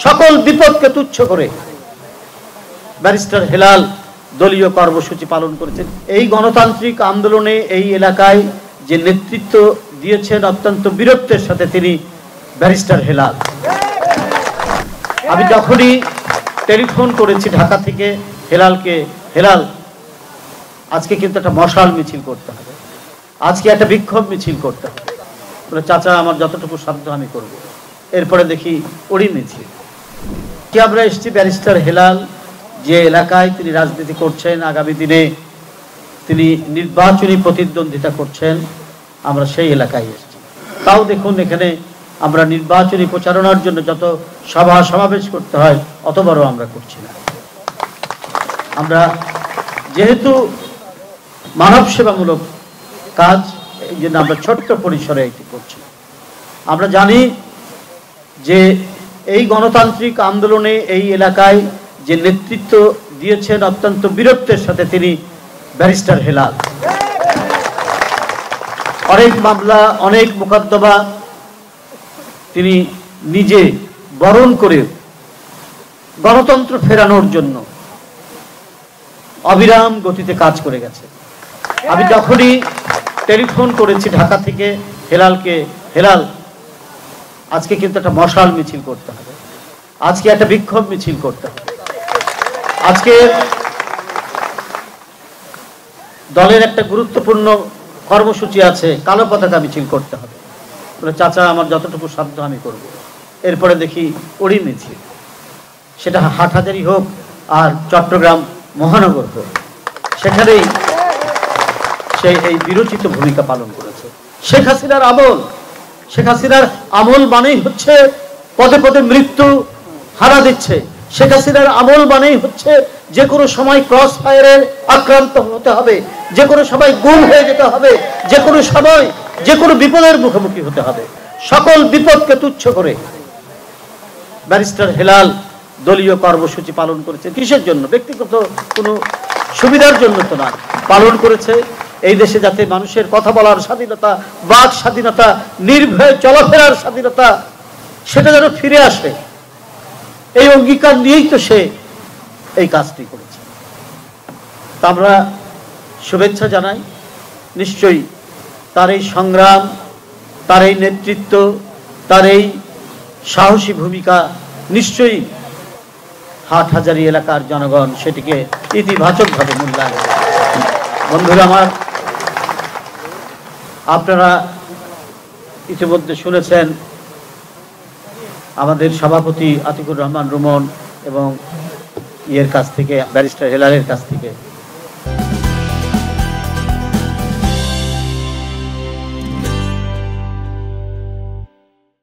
সকল বিপদকে তুচ্ছ করে ব্যারিস্টার হেলাল দলীয় কর্মসূচি পালন করেছেন। এই গণতান্ত্রিক আন্দোলনে এই এলাকায় যে নেতৃত্ব দিয়েছেন অত্যন্ত বীরত্বের সাথে তিনি ব্যারিস্টার হেলাল। আমি যখনই টেলিফোন করেছি ঢাকা থেকে হেলালকে, হেলাল আজকে কিন্তু একটা মশাল মিছিল করতে হবে, আজকে একটা বিক্ষোভ মিছিল করতে হবে। বলে চাচা আমার যতটুকু সাধ্য আমি করব। এরপরে দেখি ওরই মিছিল। কি আমরা এসেছি ব্যারিস্টার হেলাল যে এলাকায় তিনি রাজনীতি করছেন, আগামী দিনে তিনি নির্বাচনী প্রতিদ্বন্দ্বিতা করছেন, আমরা সেই এলাকায় এসেছি। তাও দেখুন এখানে আমরা নির্বাচনী প্রচারণার জন্য যত সভা সমাবেশ করতে হয় অত বড় আমরা করছি না। আমরা যেহেতু মানব সেবামূলক কাজ, এই জন্য আমরা ছোট্ট পরিসরে এটি করছি। আমরা জানি যে এই গণতান্ত্রিক আন্দোলনে এই এলাকায় যে নেতৃত্ব দিয়েছেন অত্যন্ত বীরত্বের সাথে তিনি ব্যারিস্টার হেলাল। অনেক মামলা, অনেক মোকদ্দমা তিনি নিজে বরণ করে গণতন্ত্র ফেরানোর জন্য অবিরাম গতিতে কাজ করে গেছে। আমি যখনই টেলিফোন করেছি ঢাকা থেকে হেলালকে, হেলাল আজকে কিন্তু একটা মশাল মিছিল করতে হবে, আজকে একটা বিক্ষোভ মিছিল করতে হবে, আজকে দলের একটা গুরুত্বপূর্ণ কর্মসূচি আছে, কালো পতাকা মিছিল করতে হবে। বলে চাচা আমার যতটুকু সাধ্য আমি করব। এরপরে দেখি ওরই মিছিল, সেটা হাটহাজারী হোক আর চট্টগ্রাম মহানগর হোক, সেখানেই সে এই বিরোচিত ভূমিকা পালন করেছে। শেখ হাসিনার আমল, শেখ হাসিনার আমল মানেই হচ্ছে পদে পদে মৃত্যু হারা দিচ্ছে। শেখ হাসিনার আমল মানেই হচ্ছে যে কোনো সময় ক্রস ফায়ারের আক্রান্ত হতে হবে, যে কোনো সময় গুম হয়ে যেতে হবে, যে কোনো সময় যে কোনো বিপদের মুখোমুখি হতে হবে। সকল বিপদকে তুচ্ছ করে ব্যারিস্টার হেলাল দলীয় কর্মসূচি পালন করেছে। কিসের জন্য? ব্যক্তিগত কোনো সুবিধার জন্য তো না, পালন করেছে এই দেশে যাতে মানুষের কথা বলার স্বাধীনতা, বাক স্বাধীনতা, নির্ভয়ে চলাফেরার স্বাধীনতা সেটা যেন ফিরে আসে, এই অঙ্গীকার নিয়েই তো সে এই কাজটি করেছে। তা আমরা শুভেচ্ছা জানাই। নিশ্চয়ই তার এই সংগ্রাম, তার এই নেতৃত্ব, তার এই সাহসী ভূমিকা নিশ্চয়ই হাটহাজারী এলাকার জনগণ সেটিকে ইতিবাচকভাবে মূল্যায়ন করে। বন্ধুরা আমার, আপনারা ইতিমধ্যে শুনেছেন আমাদের সভাপতি আতিকুর রহমান রুমন এবং ইয়ের কাছ থেকে, ব্যারিস্টার হেলালের কাছ থেকে